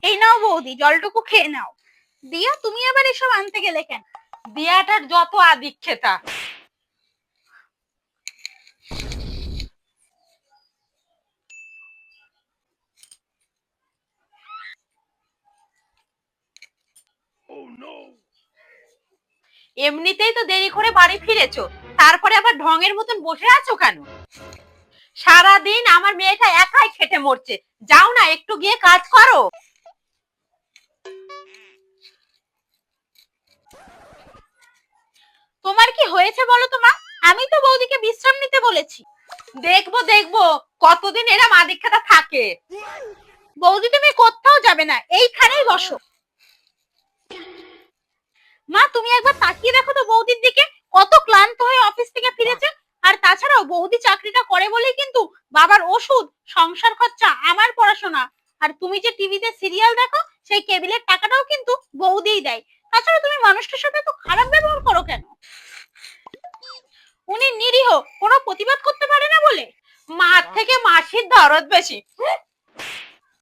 এই নাও বৌদি, জলটুকু খেয়ে নাও। দিয়া, তুমি আবার এসব আনতে গেলে কেন? দিয়াটার যত আদিক্ষেতা। এমনিতেই তো দেরি করে বাড়ি ফিরেছো, তারপরে আবার ঢঙের মতন বসে আছো কেন? সারাদিন আমার মেয়েটা একাই খেটে মরছে, যাও না একটু গিয়ে কাজ করো। তোমার কি হয়েছে বলো তো মা? আমি তো বৌদিকে বিশ্রাম নিতে বলেছি। দেখবো দেখবো কতদিন এরা আদিক্ষেতা থাকে। বৌদি তুমি কোথাও যাবে না, এইখানেই বসো। মা তুমি একবার তাকিয়ে দেখো তো বৌদির দিকে, কত ক্লান্ত হয়ে অফিস থেকে ফিরেছে। আর তাছাড়াও বৌদি চাকরিটা করে বলেই কিন্তু বাবার ওষুধ, সংসার খরচা, আমার পড়াশোনা, আর তুমি যে টিভিতে সিরিয়াল দেখো সেই কেবিলের টাকাটাও কিন্তু বৌদিই দেয়। তাছাড়া তুমি মানুষটার সাথে তো খারাপ ব্যবহার করো কেন? উনি নিরীহ, কোনো প্রতিবাদ করতে পারে না বলে? মার থেকে মাসির দরদ বেশি।